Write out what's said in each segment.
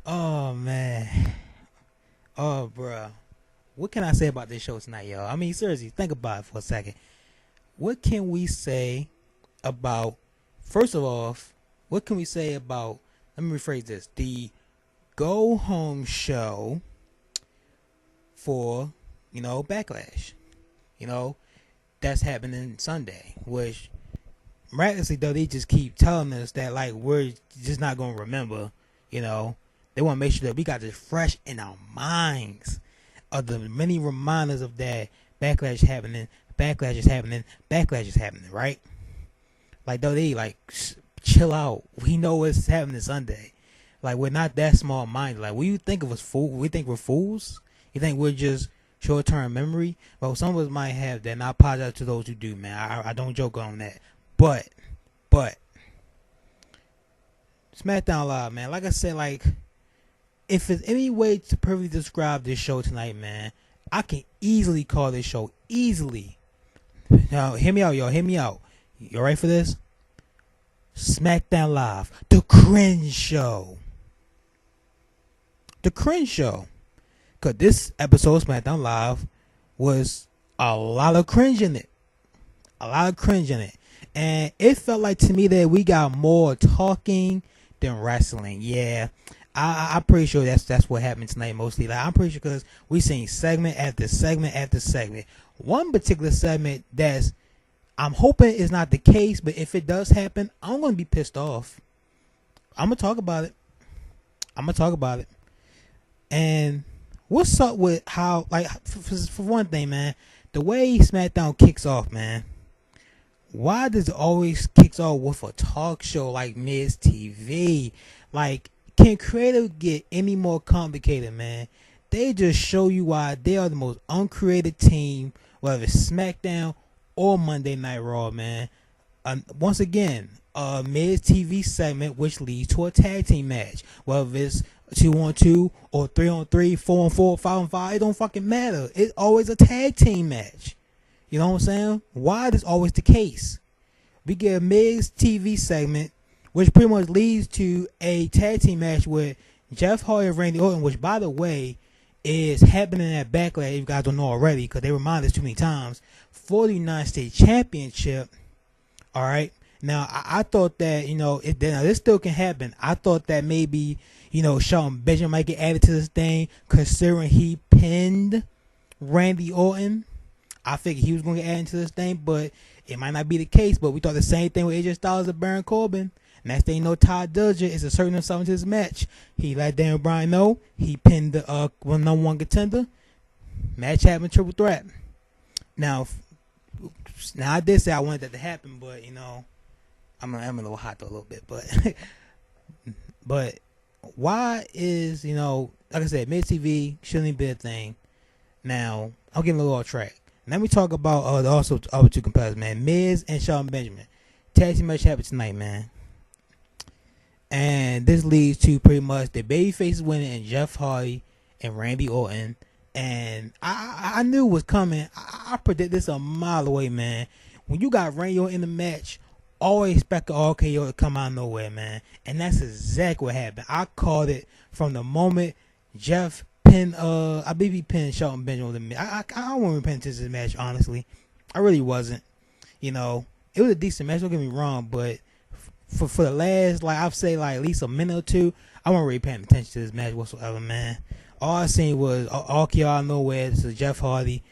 Oh man. Oh bruh. What can I say about this show tonight, y'all? I mean, seriously, think about it for a second. What can we say about first of all, what can we say about let me rephrase this. The go home show for, Backlash. You know, that's happening Sunday. Which miraculously though they just keep telling us that like we're just not gonna remember, you know. They wanna make sure that we got this fresh in our minds of the many reminders of that backlash happening, backlash is happening, backlash is happening, right? Like though they like chill out. We know what's happening Sunday. Like we're not that small minded. Like we think of us fool. We think we're fools. You think we're just short term memory? Well, some of us might have that. And I apologize to those who do, man. I don't joke on that. But, but SmackDown Live, man. Like I said, like if there's any way to perfectly describe this show tonight, man, I can easily call this show easily. Now, hear me out, y'all. Hear me out. You ready for this? SmackDown Live, the cringe show. The cringe show. Because this episode of SmackDown Live was a lot of cringe in it. A lot of cringe in it. And it felt like to me that we got more talking than wrestling. Yeah. I'm pretty sure that's what happened tonight mostly. Like I'm pretty sure because we seen segment after segment after segment. One particular segment that's I'm hoping is not the case, but if it does happen, I'm gonna be pissed off. I'm gonna talk about it. And what's up with how like for one thing, man, the way SmackDown kicks off, man. Why does it always kicks off with a talk show like Miz TV? Like, can creative get any more complicated, man? They just show you why they are the most uncreative team, whether it's SmackDown or Monday Night Raw, man. Once again, a Miz TV segment which leads to a tag team match, whether it's 2-on-2 or 3-on-3, 4-on-4, 5-on-5, it don't fucking matter. It's always a tag team match. You know what I'm saying? Why is always the case? We get a Miz TV segment, which pretty much leads to a tag team match with Jeff Hardy and Randy Orton, which, by the way, is happening at Backlash, if you guys don't know already, because they remind us too many times, for the United States Championship. All right? Now, I thought that, this still can happen. I thought that maybe, Shelton Benjamin might get added to this thing, considering he pinned Randy Orton. I figured he was going to get added into this thing, but it might not be the case. But we thought the same thing with AJ Styles and Baron Corbin. Next thing you know, Todd Dillinger is asserting himself into this match. He let Daniel Bryan know. He pinned the number one contender. Match happened, triple threat. Now I did say I wanted that to happen, but, I'm a little hot though a little bit. But why is, like I said, Miz TV shouldn't be a thing. Now, I'm getting a little off track. Let me talk about the also other two competitors, man. Miz and Shelton Benjamin. Tag team match happened tonight, man. And this leads to pretty much the babyfaces winning and Jeff Hardy and Randy Orton. And I knew it was coming. I predicted this a mile away, man. When you got Randy Orton in the match, always expect an RKO to come out of nowhere, man. And that's exactly what happened. I called it from the moment Jeff pinned, I believe he pinned Shelton Benjamin with me. I don't want to repent to this match, honestly. I really wasn't. It was a decent match, don't get me wrong, but for the last, like I've say like at least a minute or two, I wasn't really paying attention to this match whatsoever, man. All I seen was RKO out of nowhere to Jeff Hardy.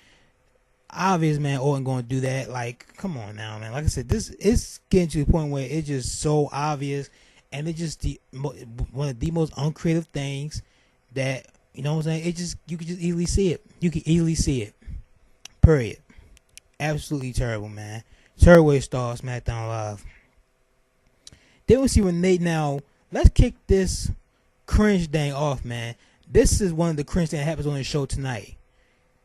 Obvious, man, Orton going to do that. Like, come on now, man. Like I said, this is getting to the point where it's just so obvious, and it's just one of the most uncreative things that, you know what I'm saying? You can just easily see it. You can easily see it. Period. Absolutely terrible, man. Terrible way to start SmackDown Live. Then we see Renee. Now, let's kick this cringe thing off, man. This is one of the cringe things that happens on the show tonight.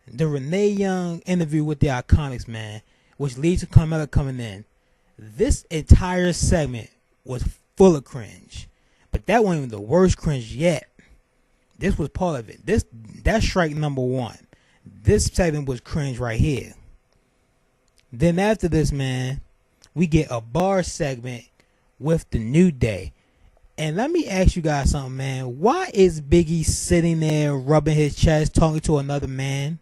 The Renee Young interview with the Iconics, man, which leads to Carmella coming in. This entire segment was full of cringe. But that wasn't even the worst cringe yet. This was part of it. That's strike number one. This segment was cringe right here. Then after this, man, we get a bar segment with the New Day. And let me ask you guys something, man. Why is Biggie sitting there rubbing his chest, talking to another man?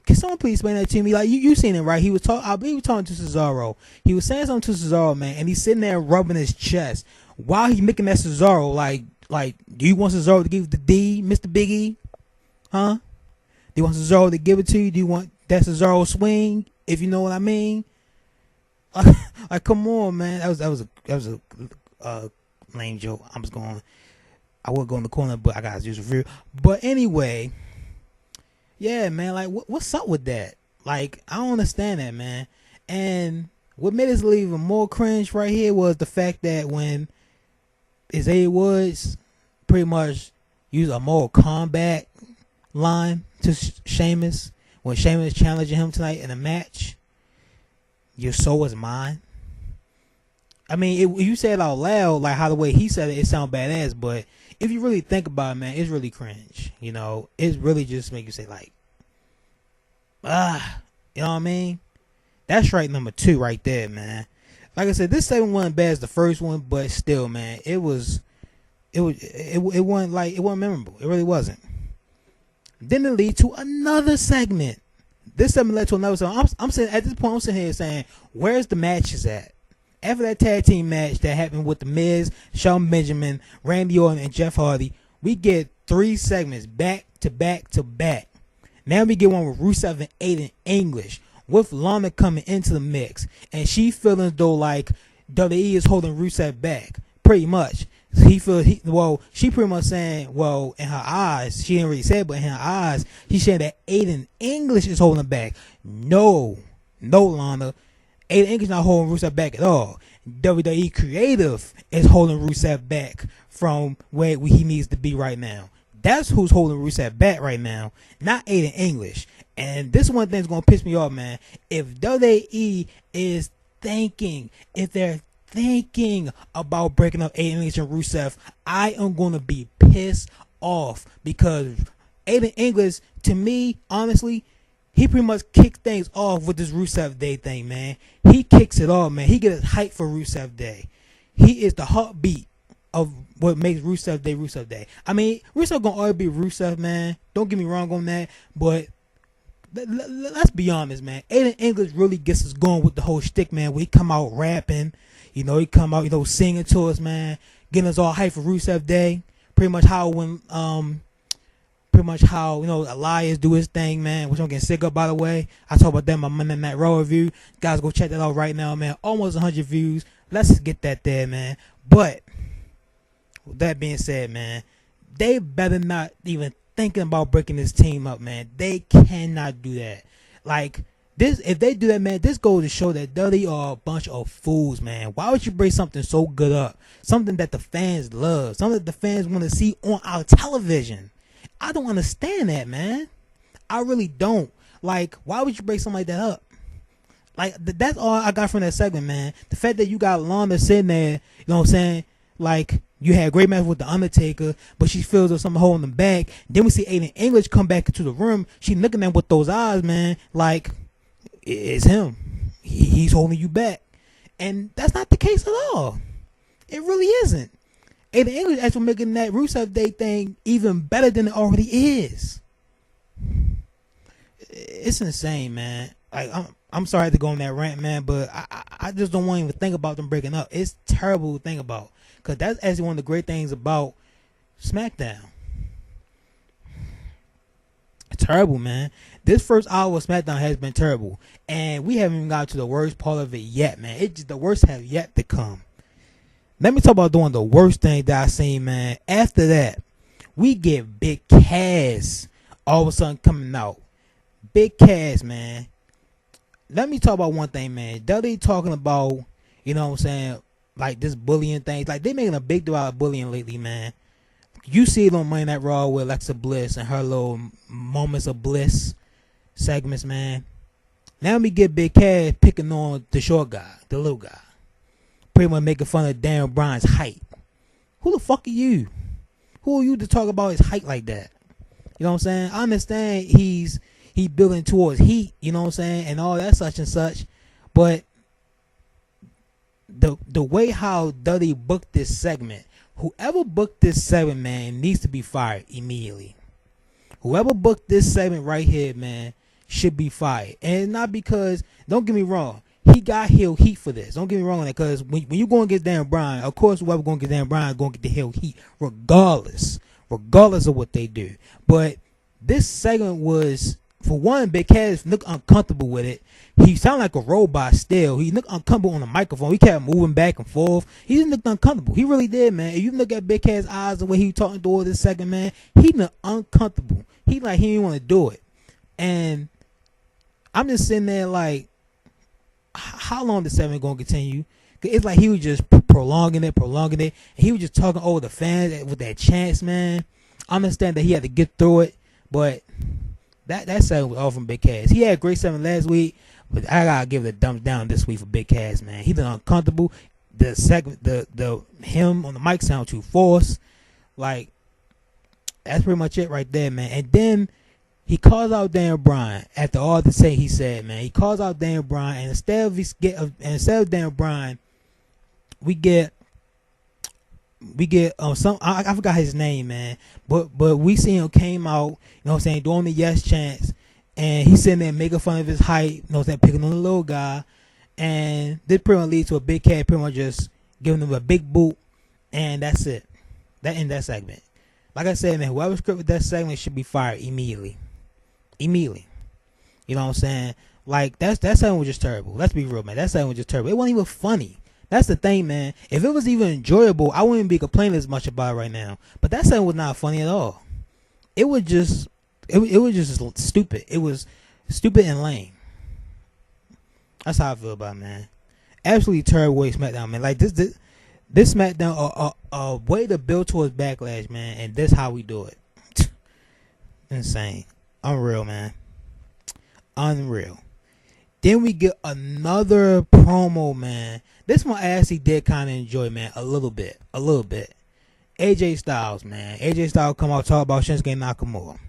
Can someone please explain that to me? Like you seen it, right? He was talking. I believe he was talking to Cesaro. He was saying something to Cesaro, man, and he's sitting there rubbing his chest while he's making that Cesaro. Like, do you want Cesaro to give the D, Mr. Biggie? Huh? Do you want Cesaro to give it to you? Do you want that Cesaro swing? If you know what I mean. Like, come on, man. That was a lame joke. I would go in the corner, but I got to use a review. But anyway. Yeah, man, like, what's up with that? Like, I don't understand that, man. And what made us even more cringe right here was the fact that when Isaiah Woods pretty much used a Mortal Kombat line to Sheamus, when Sheamus challenging him tonight in a match, your soul is mine. I mean, you say it out loud, like how the way he said it sound badass, but if you really think about it, man, it's really cringe. You know, it's really just make you say like, you know what I mean? That's right, number 2 right there, man. Like I said, this segment wasn't bad as the first one, but still, man, it wasn't memorable. It really wasn't. Then it lead to another segment. This segment led to another segment. I'm saying at this point, I'm sitting here saying, where's the matches at? After that tag team match that happened with The Miz, Shelton Benjamin, Randy Orton, and Jeff Hardy, we get 3 segments back to back to back. Now we get one with Rusev and Aiden English, with Lana coming into the mix, and she feeling as though like WWE is holding Rusev back, pretty much. She pretty much saying, well, in her eyes, she didn't really say it, but in her eyes, she's saying that Aiden English is holding back. No, Lana. Aiden English not holding Rusev back at all. WWE Creative is holding Rusev back from where he needs to be right now. That's who's holding Rusev back right now, not Aiden English. And this one thing is going to piss me off, man. If WWE is thinking about breaking up Aiden English and Rusev, I am going to be pissed off, because Aiden English, to me, honestly, he pretty much kicks things off with this Rusev Day thing, man. He kicks it off, man. He gets hype for Rusev Day. He is the heartbeat of what makes Rusev Day. I mean, Rusev gonna always be Rusev, man. Don't get me wrong on that, but let's be honest, man. Aiden English really gets us going with the whole shtick, man. When he come out rapping, he come out, singing to us, man, getting us all hype for Rusev Day. Pretty much how Elias do his thing, man, which I'm getting sick of, by the way. I talk about that in my Monday Night Raw review. Guys, go check that out right now, man. Almost 100 views. Let's get that there, man. But with that being said, man, they better not even thinking about breaking this team up, man. They cannot do that. Like, this, if they do that, man, this goes to show that they are a bunch of fools, man. Why would you break something so good up? Something that the fans love. Something that the fans want to see on our television. I don't understand that, man. I really don't. Like, why would you break something like that up? Like, that's all I got from that segment, man. The fact that you got Lana sitting there, you know what I'm saying? Like, you had a great match with The Undertaker, but she feels there's something holding them back. Then we see Aiden English come back into the room. She looking at him with those eyes, man. Like, it's him. He's holding you back. And that's not the case at all. It really isn't. Aiden English actually making that Rusev Day thing even better than it already is. It's insane, man. Like, I'm sorry to go on that rant, man, but I just don't want to even think about them breaking up. It's terrible to think about, because that's actually one of the great things about SmackDown. It's terrible, man. This first hour of SmackDown has been terrible, and we haven't even got to the worst part of it yet, man. The worst have yet to come. Let me talk about doing the worst thing that I seen, man. After that, we get Big Cass all of a sudden coming out. Big Cass, man. Let me talk about one thing, man. They talking about, you know what I'm saying, like this bullying thing. Like, they making a big deal out of bullying lately, man. You see it on Monday Night Raw with Alexa Bliss and her little moments of bliss segments, man. Now we get Big Cass picking on the short guy, the little guy. Pretty much making fun of Daniel Bryan's height. Who the fuck are you? Who are you to talk about his height like that? You know what I'm saying? I understand he building towards heat, you know what I'm saying, and all that such and such. But the way how Dudley booked this segment, whoever booked this segment, man, needs to be fired immediately. Whoever booked this segment right here, man, should be fired. And not because, don't get me wrong, he got heel heat for this. Don't get me wrong on that, because when you going against Dan Bryan, of course whoever going against Dan Bryan going to get the heel heat regardless of what they do. But this segment was, for one, Big Cass looked uncomfortable with it. He sounded like a robot still. He looked uncomfortable on the microphone. He kept moving back and forth. He just looked uncomfortable. He really did, man. If you look at Big Cass' eyes, the way he was talking to all this second, man, he looked uncomfortable. He didn't want to do it. And I'm just sitting there like, how long the segment going to continue? It's like he was just prolonging it. And he was just talking over the fans with that chance, man. I understand that he had to get through it, but that segment was all from Big Cass. He had a great segment last week, but I gotta give it a thumbs down this week for Big Cass, man. He been uncomfortable. The segment, the him on the mic sound too forced. Like, that's pretty much it right there, man. And then he calls out Dan Bryan after all the say he said, man. He calls out Dan Bryan, and instead of Dan Bryan, we get some, I forgot his name, man. But we see him came out, you know what I'm saying, doing the yes chants, and he's sitting there making fun of his height, you know what I'm saying, picking on the little guy, and this pretty much leads to a Big Cat pretty much just giving him a big boot, and that's it. That ends that segment. Like I said, man, whoever scripted that segment should be fired immediately. You know what I'm saying? Like, that segment was just terrible. Let's be real, man. That segment was just terrible. It wasn't even funny. That's the thing, man. If it was even enjoyable, I wouldn't be complaining as much about it right now. But that segment was not funny at all. It was just, it was just stupid. It was stupid and lame. That's how I feel about it, man. Absolutely terrible way SmackDown, man. Like, this SmackDown, a way to build towards Backlash, man, and this how we do it. Insane. Unreal, man. Unreal. Then we get another promo, man. This one I actually did kind of enjoy, man, a little bit. AJ Styles, man. AJ Styles come out talk about Shinsuke Nakamura.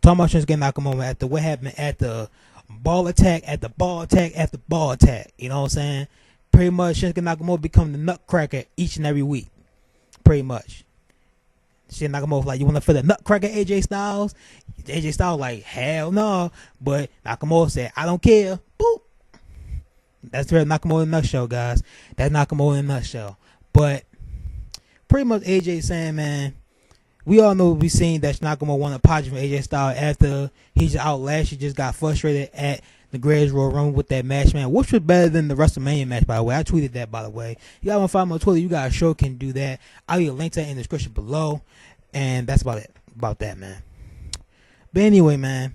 Talking about Shinsuke Nakamura after what happened at the ball attack, after ball attack. You know what I'm saying? Pretty much Shinsuke Nakamura become the nutcracker each and every week. Pretty much. Shit, Nakamura like, you want to feel the nutcracker, AJ Styles? AJ Styles like, hell no. But Nakamura said, I don't care. Boop. That's very Nakamura in a nutshell, guys. That's Nakamura in a nutshell. But pretty much AJ saying, man, we all know we seen that Nakamura won a apology from AJ Styles after he just out last year, just got frustrated at the Greatest Royal Rumble with that match, man, which was better than the WrestleMania match, by the way. I tweeted that, by the way. You got to follow me on Twitter. You got a show can do that. I'll leave a link to that in the description below. And that's about it. About that, man. But anyway, man,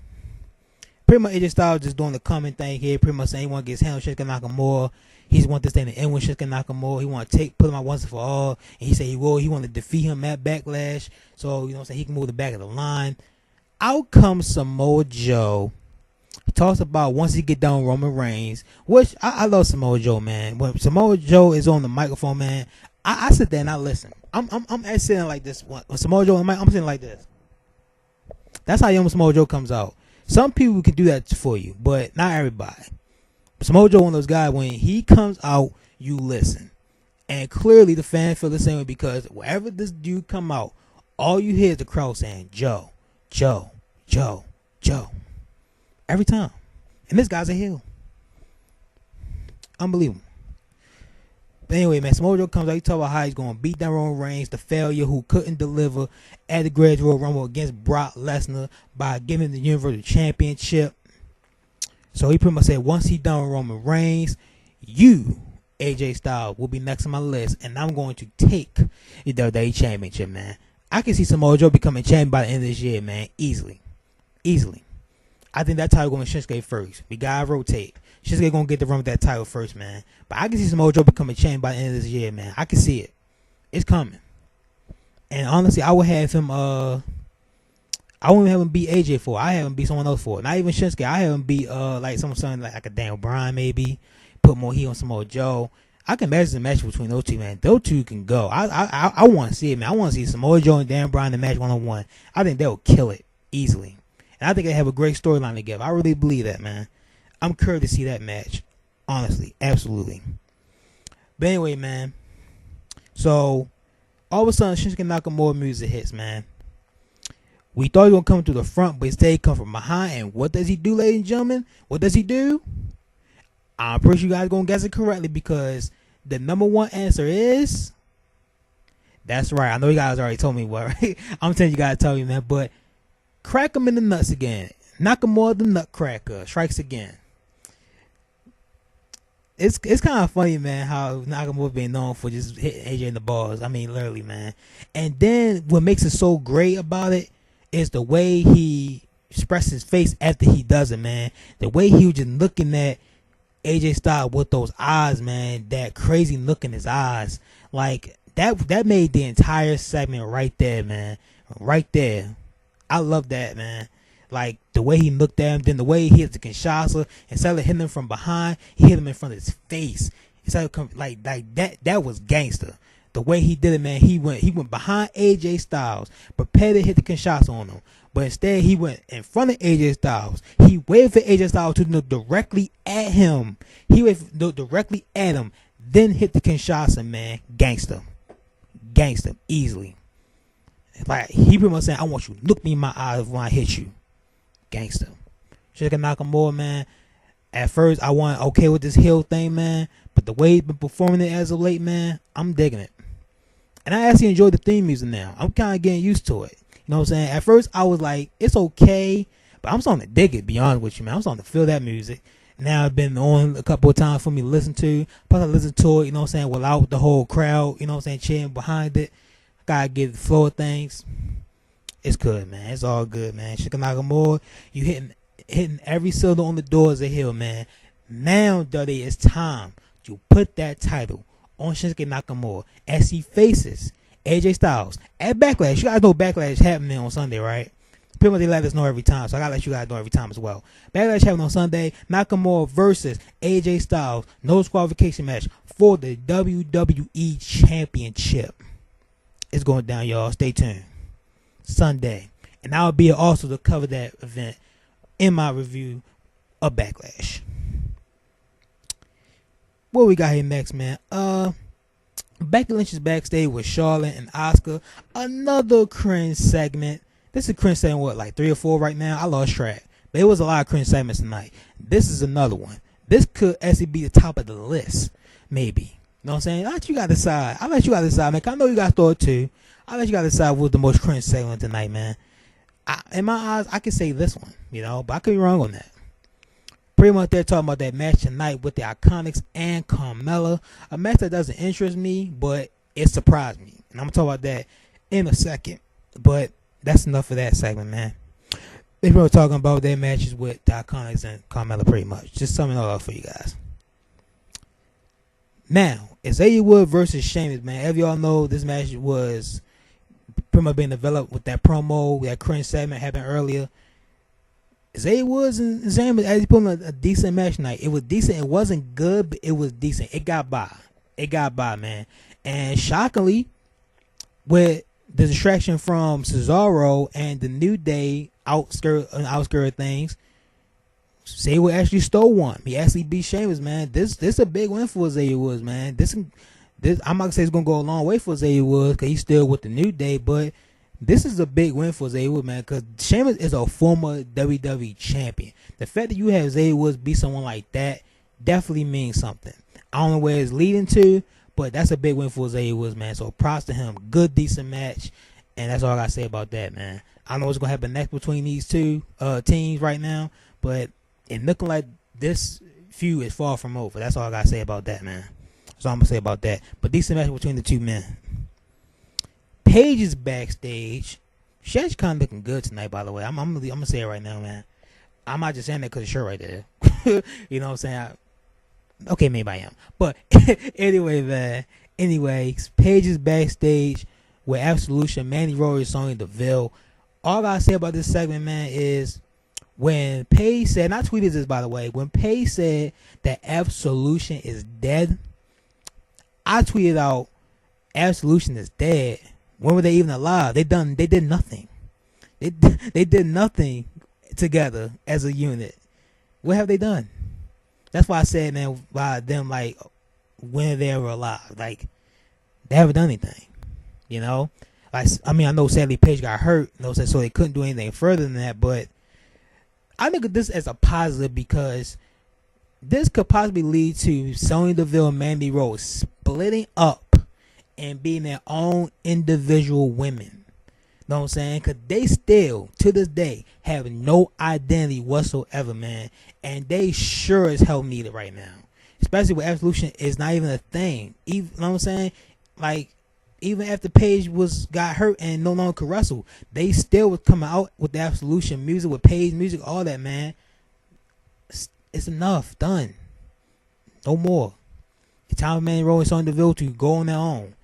pretty much AJ Styles just doing the comment thing here. Pretty much saying he want to get his hand on Shinsuke Nakamura. He want this thing to end with Shinsuke Nakamura. He want to put him out once and for all. And he said he will. He want to defeat him at Backlash. So, you know what I'm saying, he can move the back of the line. Out comes Samoa Joe. He talks about once he get done Roman Reigns, which I love Samoa Joe, man. When Samoa Joe is on the microphone, man, I sit there and I listen. I'm actually sitting like this. When Samoa Joe on the mic, I'm sitting like this. That's how young Samoa Joe comes out. Some people can do that for you, but not everybody. Samoa Joe, one of those guys, when he comes out, you listen. And clearly the fans feel the same way, because wherever this dude come out, all you hear is the crowd saying, Joe, Joe, Joe, Joe. Every time. And this guy's a heel. Unbelievable. But anyway, man, Samoa Joe comes out. He talk about how he's going to beat down Roman Reigns, the failure who couldn't deliver at the Great Royal Rumble against Brock Lesnar by giving him the Universal Championship. So he pretty much said, once he done with Roman Reigns, you, AJ Styles, will be next on my list, and I'm going to take the WWE Championship, man. I can see Samoa Joe becoming champion by the end of this year, man. Easily. I think that title going to Shinsuke first. We got to rotate. Shinsuke going to get the run with that title first, man. But I can see Samoa Joe becoming champion by the end of this year, man. I can see it. It's coming. And honestly, I would have him, I wouldn't have him beat AJ for it. I have him beat someone else for it. Not even Shinsuke. I have him beat, like something like a Daniel Bryan, maybe. Put more heat on Samoa Joe. I can imagine the match between those two, man. Those two can go. I want to see it, man. I want to see Samoa Joe and Dan Bryan in the match 1-on-1. I think they'll kill it easily. And I think they have a great storyline together. I really believe that, man. I'm curious to see that match. Honestly. Absolutely. But anyway, man. So all of a sudden, Shinsuke Nakamura music hits, man. We thought he was gonna come to the front, but instead he come from behind. And what does he do, ladies and gentlemen? What does he do? I'm pretty sure you guys gonna guess it correctly because the number one answer is. That's right. I know you guys already told me what. Right? I'm telling you guys, tell me, man. But crack him in the nuts again. Nakamura the Nutcracker strikes again. It's kind of funny, man, how Nakamura been known for just hitting AJ in the balls. I mean, literally, man. And then what makes it so great about it is the way he expresses his face after he does it, man. The way he was just looking at AJ Styles with those eyes, man. That crazy look in his eyes. Like, that made the entire segment right there, man. Right there. I love that, man. Like, the way he looked at him, then the way he hit the Kinshasa, instead of hitting him from behind, he hit him in front of his face. Instead of like that was gangster. The way he did it, man, he went behind AJ Styles, prepared to hit the Kinshasa on him. But instead, he went in front of AJ Styles. He waited for AJ Styles to look directly at him. He waited directly at him, then hit the Kinshasa, man. Gangster. Gangster, easily. Like, he pretty much saying, I want you to look me in my eyes when I hit you. Gangster. Shinsuke Nakamura, man. At first, I wasn't okay with this heel thing, man. But the way he's been performing it as of late, man, I'm digging it. And I actually enjoy the theme music now. I'm kind of getting used to it. You know what I'm saying? At first, I was like, it's okay. But I'm starting to dig it, be honest with you, man. I'm starting to feel that music. Now it's been on a couple of times for me to listen to. Plus, I listen to it, you know what I'm saying, without the whole crowd, you know what I'm saying, cheering behind it. Gotta get the flow of things. It's good, man. It's all good, man. Shinsuke Nakamura, you hitting every cylinder on the door as a heel, man. Now, Duddy, it's time to put that title on Shinsuke Nakamura as he faces AJ Styles at Backlash. You guys know Backlash happening on Sunday, right? Pretty much they let us know every time, so I gotta let you guys know every time as well. Backlash happening on Sunday. Nakamura versus AJ Styles. No disqualification match for the WWE Championship. It's going down, y'all. Stay tuned. Sunday. And I'll be also to cover that event in my review of Backlash. What we got here next, man? Becky Lynch is backstage with Charlotte and Asuka. Another cringe segment. This is cringe segment, what, like 3 or 4 right now? I lost track. But it was a lot of cringe segments tonight. This is another one. This could actually be the top of the list. Maybe. You know what I'm saying? I'll let you guys decide. Man. I know you guys thought it too. I'll let you guys decide what's the most cringe segment tonight, man. In my eyes, I could say this one, you know, but I could be wrong on that. Pretty much they're talking about that match tonight with the Iconics and Carmella. A match that doesn't interest me, but it surprised me. And I'm going to talk about that in a second. But that's enough for that segment, man. They were talking about their matches with the Iconics and Carmella pretty much. Just summing it all up for you guys. Now, it's Xavier Woods versus Sheamus, man. As y'all know, this match was pretty much being developed with that promo, that cringe segment happened earlier. Xavier Woods and Sheamus actually put on a decent match tonight. It was decent. It wasn't good, but it was decent. It got by, man. And shockingly, with the distraction from Cesaro and the New Day outskirt things, Xavier Woods actually stole one. He actually beat Sheamus, man. This a big win for Xavier Woods, man. This I'm not gonna say it's gonna go a long way for Xavier Woods because he's still with the New Day, but this is a big win for Xavier Woods, man, because Sheamus is a former WWE champion. The fact that you have Xavier Woods beat someone like that definitely means something. I don't know where it's leading to, but that's a big win for Xavier Woods, man. So props to him. Good, decent match, and that's all I gotta say about that, man. I don't know what's gonna happen next between these two teams right now, but it looking like this feud is far from over. That's all I gotta say about that, man. That's all I'm gonna say about that. But decent match between the two men. Paige is backstage. She actually kind of looking good tonight, by the way. I'm gonna say it right now, man. I'm not just saying that because the shirt right there. You know what I'm saying? Okay, maybe I am. But anyway, man. Anyways, Paige is backstage with Absolution, Mandy Rose, Sonya Deville. All I gotta say about this segment, man, is when Paige said, and I tweeted this, by the way, when Paige said that Absolution is dead, I tweeted out, Absolution is dead. When were they even alive? They did nothing. They did nothing together as a unit. What have they done? That's why I said, man, by them like when they were alive. Like, they haven't done anything, you know. Like, I mean, I know sadly Paige got hurt, so they couldn't do anything further than that. But I look at this as a positive because this could possibly lead to Sonya Deville and Mandy Rose splitting up and being their own individual women. Know what I'm saying? Because they still, to this day, have no identity whatsoever, man. And they sure as hell need it right now. Especially with Absolution is not even a thing. Even, you know what I'm saying? Like, even after Paige got hurt and no longer could wrestle, they still was coming out with the Absolution music, with Paige music, all that, man. It's enough. Done. No more. It's time for Mandy Rose and Sonya Deville to go on their own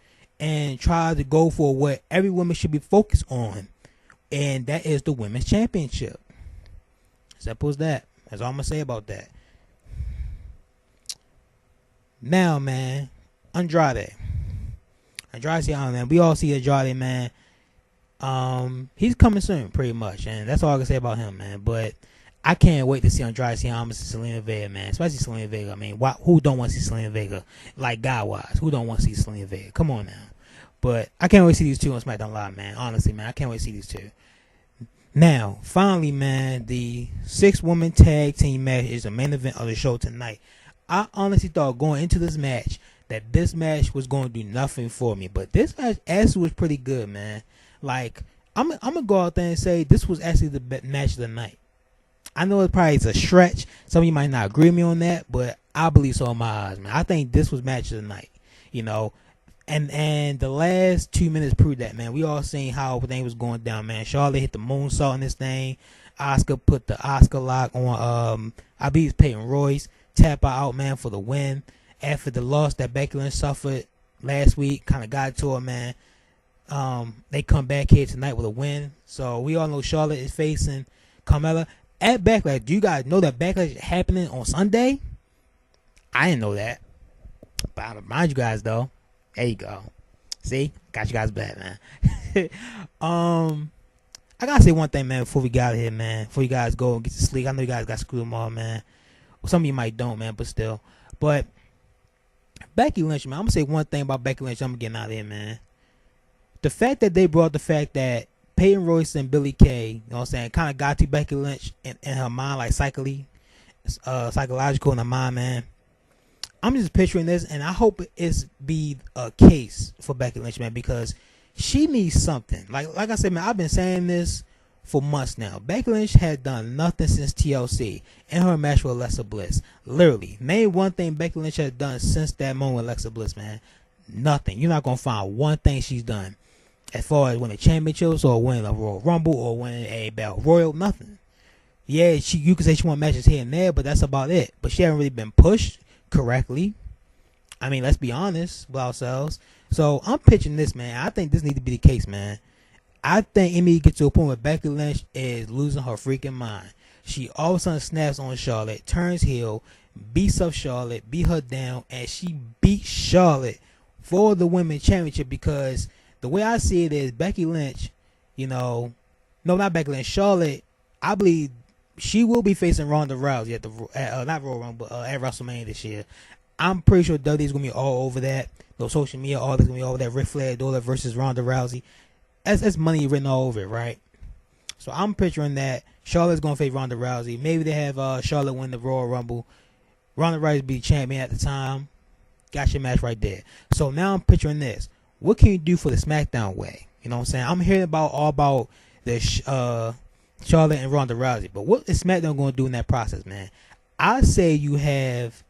and try to go for what every woman should be focused on, and that is the Women's Championship. Simple as that. That's all I'm going to say about that. Now, man, Andrade Cien, man. We all see Andrade, man. He's coming soon, pretty much, and that's all I can say about him, man. But I can't wait to see Andrade Cien and Selena Vega, man. Especially Selena Vega. I mean, who don't want to see Selena Vega? Like, God-wise, who don't want to see Selena Vega? Come on now. But I can't wait to see these two on SmackDown Live, man. Honestly, man, I can't wait to see these two. Now, finally, man, the 6-woman tag team match is the main event of the show tonight. I honestly thought going into this match that this match was going to do nothing for me. But this match actually was pretty good, man. Like, I'm going to go out there and say this was actually the best match of the night. I know it probably is a stretch. Some of you might not agree with me on that, but I believe so in my eyes, man. I think this was match of the night, you know. And the last 2 minutes proved that, man. We all seen how everything was going down, man. Charlotte hit the moonsault in this thing. Asuka put the Asuka lock on, I believe it's Peyton Royce. Tap her out, man, for the win. After the loss that Becky Lynch suffered last week, kind of got to her, man. They come back here tonight with a win. So we all know Charlotte is facing Carmella at Backlash. Do you guys know that Backlash is happening on Sunday? I didn't know that. But I remind you guys, though. There you go. See? Got you guys back, man. I gotta say one thing, man, before we get out of here, man. Before you guys go and get to sleep. I know you guys got screwed them all, man. Well, some of you might don't, man, but still. But Becky Lynch, man, I'm gonna say one thing about Becky Lynch. I'm getting out of here, man. The fact that they brought the fact that Peyton Royce and Billie Kay, you know what I'm saying, kind of got to Becky Lynch in her mind, like psychological in her mind, man. I'm just picturing this, and I hope it's be a case for Becky Lynch, man, because she needs something. Like I said, man, I've been saying this for months now. Becky Lynch had done nothing since TLC in her match with Alexa Bliss. Literally, name one thing Becky Lynch has done since that moment with Alexa Bliss, man. Nothing. You're not gonna find one thing she's done as far as winning championships or winning a Royal Rumble or winning a Battle Royal. Nothing. Yeah, you could say she won matches here and there, but that's about it. But she hasn't really been pushed correctly. I mean, let's be honest with ourselves. So I'm pitching this, man. I think this needs to be the case, man. I think it needs to get to a point where Becky Lynch is losing her freaking mind. She all of a sudden snaps on Charlotte, turns heel, beats up Charlotte, beat her down, and she beats Charlotte for the women's championship, because the way I see it is Becky Lynch, no, not Becky Lynch, Charlotte, I believe she will be facing Ronda Rousey at not Royal Rumble, but at WrestleMania this year. I'm pretty sure WWE's going to be all over that. Those social media, all that's going to be all over that. Ric Flair daughter versus Ronda Rousey. That's money written all over it, right? So I'm picturing that Charlotte's going to face Ronda Rousey. Maybe they have Charlotte win the Royal Rumble. Ronda Rousey be champion at the time. Got your match right there. So now I'm picturing this. What can you do for the SmackDown way? You know what I'm saying? I'm hearing all about the Charlotte and Ronda Rousey. But what is SmackDown going to do in that process, man? I say you have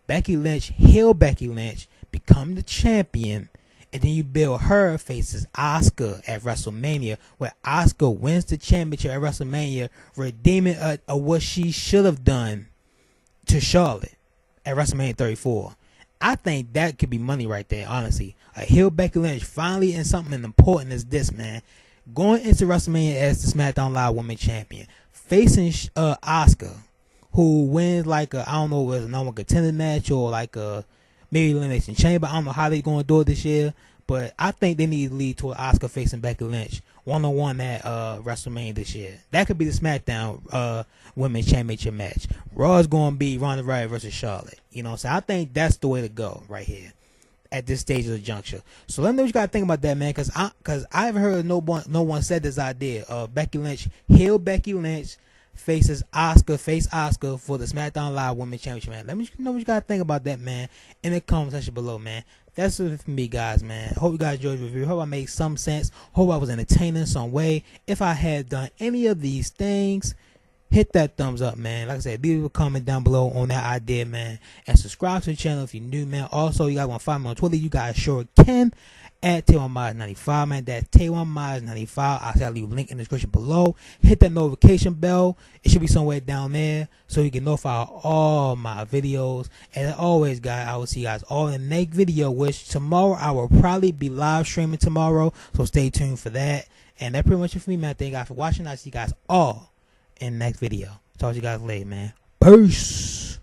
Becky Lynch, heel Becky Lynch, become the champion, and then you build her faces Asuka at WrestleMania, where Asuka wins the championship at WrestleMania, redeeming what she should have done to Charlotte at WrestleMania 34. I think that could be money right there, honestly. A heel Becky Lynch finally in something important as this, man. Going into WrestleMania as the SmackDown Live Women's Champion, facing Asuka, who wins like I don't know, whether it's a normal contender match or like a maybe Elimination Chamber. I don't know how they're going to do it this year, but I think they need to lead toward Asuka facing Becky Lynch one-on-one at WrestleMania this year. That could be the SmackDown Women's Championship match. Raw is going to be Ronda Rousey versus Charlotte. You know what I'm saying? I think that's the way to go right here at this stage of the juncture. So let me know what you got to think about that, man, because I haven't heard no one said this idea. Becky Lynch faces Oscar for the SmackDown Live Women's Championship, man. Let me know what you got to think about that, man, in the comment section below, man. That's it for me, guys, man. Hope you guys enjoyed the review. Hope I made some sense. Hope I was entertaining in some way. If I had done any of these things, hit that thumbs up, man. Like I said, leave a comment down below on that idea, man. And subscribe to the channel if you're new, man. Also, you guys want to find me on Twitter, you guys sure can. At Tay1Miles95, man. That's Tay1Miles95. I'll leave a link in the description below. Hit that notification bell. It should be somewhere down there so you can notify all my videos. And as always, guys, I will see you guys all in the next video, which tomorrow I will probably be live streaming tomorrow. So stay tuned for that. And that's pretty much it for me, man. Thank you guys for watching. I'll see you guys all in the next video. Talk to you guys later, man. Peace.